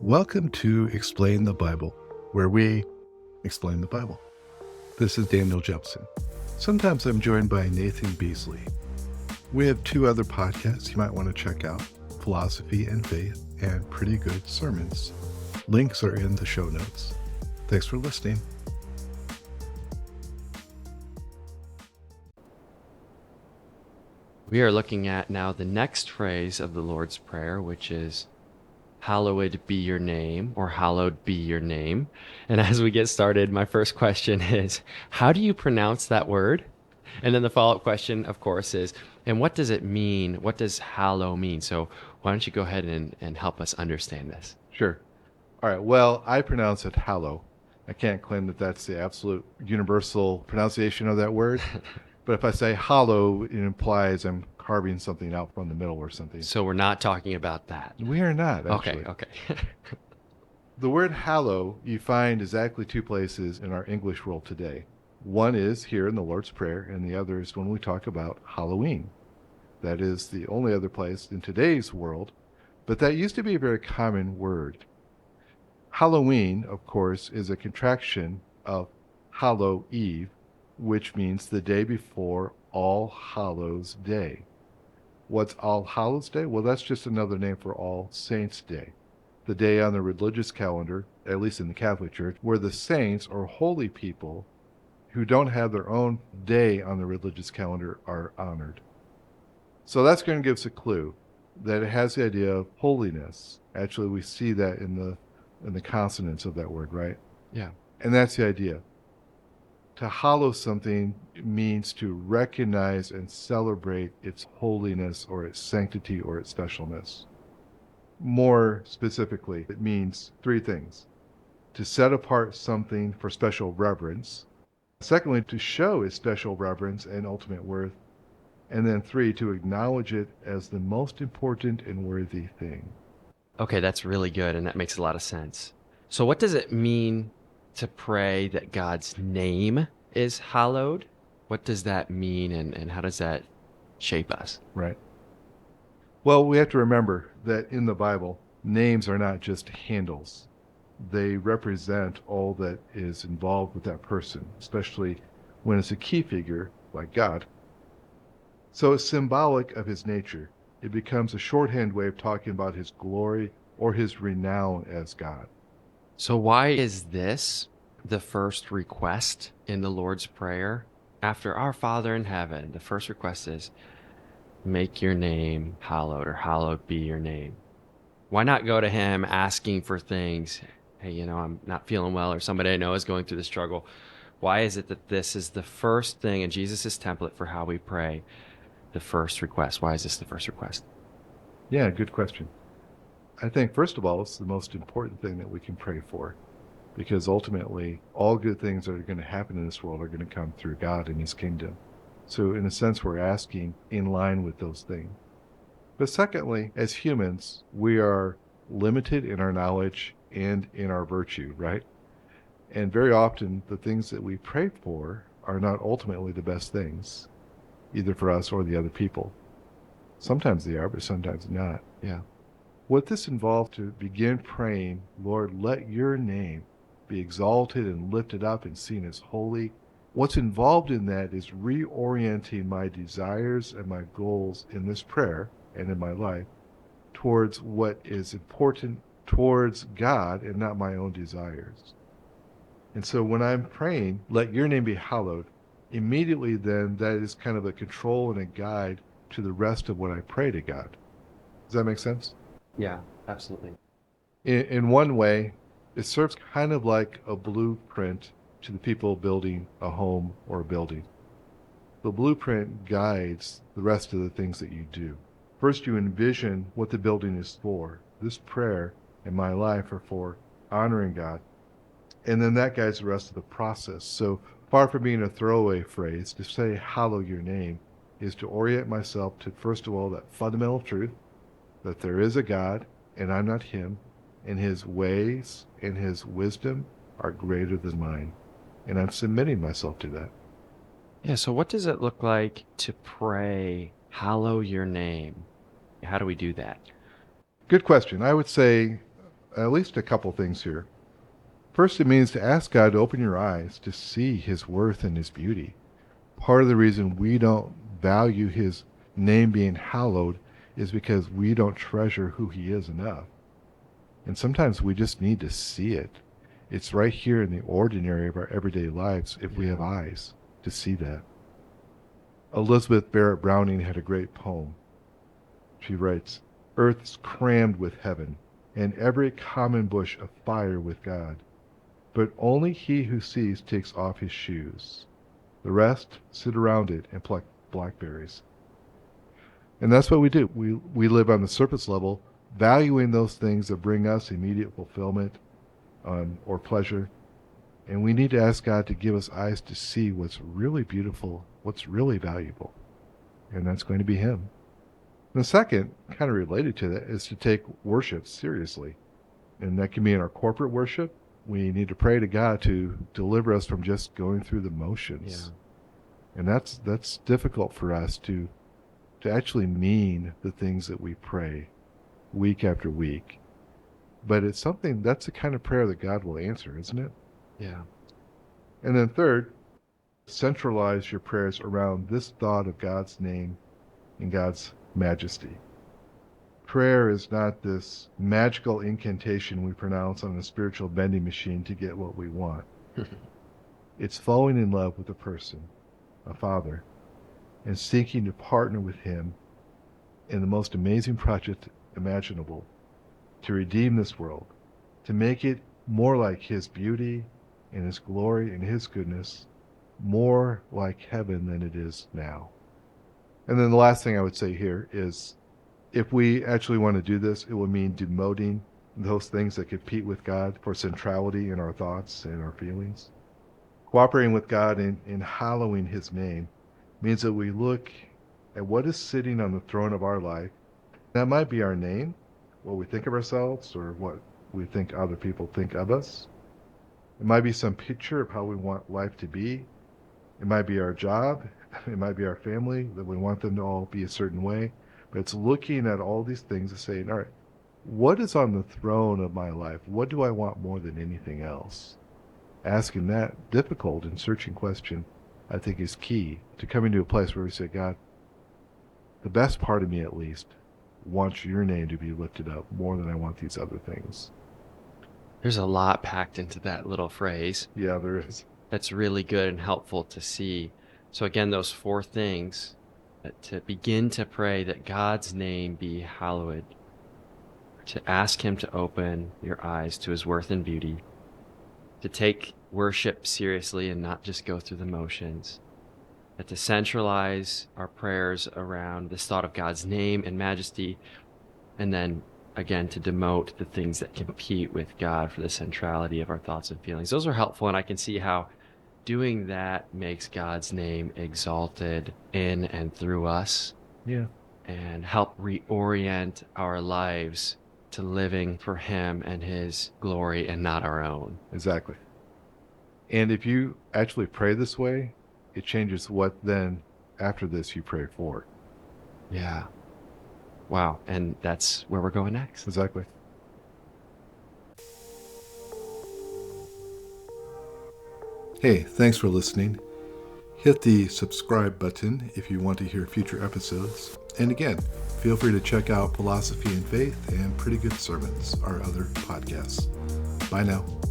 Welcome to Explain the Bible, where we explain the Bible. This is Daniel Jepson. Sometimes I'm joined by Nathan Beasley. We have two other podcasts you might want to check out, Philosophy and Faith and Pretty Good Sermons. Links are in the show notes. Thanks for listening. We are looking at now the next phrase of the Lord's Prayer, which is, hallowed be your name, or hallowed be your name. And as we get started, my first question is, how do you pronounce that word? And then the follow-up question, of course, is, and what does it mean? What does hallow mean? So why don't you go ahead and help us understand this? Sure. All right. Well, I pronounce it hallow. I can't claim that that's the absolute universal pronunciation of that word. But if I say hollow, it implies I'm carving something out from the middle or something. So we're not talking about that. We are not, actually. Okay. The word hallow you find exactly two places in our English world today. One is here in the Lord's Prayer, and the other is when we talk about Halloween. That is the only other place in today's world, but that used to be a very common word. Halloween, of course, is a contraction of Hallow Eve, which means the day before All Hallows Day. What's All Hallows Day? Well, that's just another name for All Saints Day, the day on the religious calendar, at least in the Catholic Church, where the saints or holy people who don't have their own day on the religious calendar are honored. So that's going to give us a clue that it has the idea of holiness. Actually, we see that in the consonants of that word, right? Yeah. And that's the idea. To hallow something means to recognize and celebrate its holiness or its sanctity or its specialness. More specifically, it means three things. To set apart something for special reverence. Secondly, to show its special reverence and ultimate worth. And then three, to acknowledge it as the most important and worthy thing. Okay, that's really good, and that makes a lot of sense. So what does it mean to pray that God's name is hallowed? What does that mean, and how does that shape us? Right. Well, we have to remember that in the Bible, names are not just handles. They represent all that is involved with that person, especially when it's a key figure like God. So it's symbolic of his nature. It becomes a shorthand way of talking about his glory or his renown as God. So why is this the first request in the Lord's Prayer? After our Father in heaven, the first request is, make your name hallowed, or hallowed be your name. Why not go to him asking for things? Hey, I'm not feeling well, or somebody I know is going through the struggle. Why is it that this is the first thing in Jesus' template for how we pray, the first request? Why is this the first request? Yeah, good question. I think, first of all, it's the most important thing that we can pray for, because ultimately, all good things that are going to happen in this world are going to come through God and his kingdom. So in a sense, we're asking in line with those things. But secondly, as humans, we are limited in our knowledge and in our virtue, right? And very often, the things that we pray for are not ultimately the best things, either for us or the other people. Sometimes they are, but sometimes not. Yeah. What this involved to begin praying, Lord, let your name be exalted and lifted up and seen as holy. What's involved in that is reorienting my desires and my goals in this prayer and in my life towards what is important towards God and not my own desires. And so when I'm praying, let your name be hallowed, immediately then that is kind of a control and a guide to the rest of what I pray to God. Does that make sense? Yeah, absolutely. In one way, it serves kind of like a blueprint to the people building a home or a building. The blueprint guides the rest of the things that you do. First, you envision what the building is for. This prayer and my life are for honoring God. And then that guides the rest of the process. So far from being a throwaway phrase, to say, hallow your name, is to orient myself to, first of all, that fundamental truth, that there is a God, and I'm not him, and his ways and his wisdom are greater than mine. And I'm submitting myself to that. Yeah, so what does it look like to pray, hallow your name? How do we do that? Good question. I would say at least a couple things here. First, it means to ask God to open your eyes to see his worth and his beauty. Part of the reason we don't value his name being hallowed is because we don't treasure who he is enough. And sometimes we just need to see it. It's right here in the ordinary of our everyday lives if we have eyes to see that. Elizabeth Barrett Browning had a great poem. She writes, "Earth's crammed with heaven, and every common bush afire with God. But only he who sees takes off his shoes. The rest sit around it and pluck blackberries." And that's what we do. We live on the surface level, valuing those things that bring us immediate fulfillment or pleasure. And we need to ask God to give us eyes to see what's really beautiful, what's really valuable. And that's going to be him. And the second, kind of related to that, is to take worship seriously. And that can be in our corporate worship. We need to pray to God to deliver us from just going through the motions. Yeah. And that's difficult for us to actually mean the things that we pray week after week. But it's something, that's the kind of prayer that God will answer, isn't it? Yeah. And then third, centralize your prayers around this thought of God's name and God's majesty. Prayer is not this magical incantation we pronounce on a spiritual vending machine to get what we want. It's falling in love with a person, a father, and seeking to partner with him in the most amazing project imaginable to redeem this world, to make it more like his beauty and his glory and his goodness, more like heaven than it is now. And then the last thing I would say here is, if we actually want to do this, it will mean demoting those things that compete with God for centrality in our thoughts and our feelings. Cooperating with God in hallowing his name means that we look at what is sitting on the throne of our life. That might be our name, what we think of ourselves, or what we think other people think of us. It might be some picture of how we want life to be. It might be our job. It might be our family, that we want them to all be a certain way. But it's looking at all these things and saying, all right, what is on the throne of my life? What do I want more than anything else? Asking that difficult and searching question, I think, is key to coming to a place where we say, God, the best part of me at least wants your name to be lifted up more than I want these other things. There's a lot packed into that little phrase. Yeah, there is. That's really good and helpful to see. So again, those four things, to begin to pray that God's name be hallowed, to ask him to open your eyes to his worth and beauty, to take worship seriously and not just go through the motions, and to centralize our prayers around this thought of God's name and majesty, and then again to demote the things that compete with God for the centrality of our thoughts and feelings. Those are helpful, and I can see how doing that makes God's name exalted in and through us. Yeah. And help reorient our lives to living for him and his glory and not our own. Exactly. And if you actually pray this way, it changes what then after this you pray for. Yeah. Wow. And that's where we're going next. Exactly. Hey, thanks for listening. Hit the subscribe button if you want to hear future episodes. And again, feel free to check out Philosophy and Faith and Pretty Good Sermons, our other podcasts. Bye now.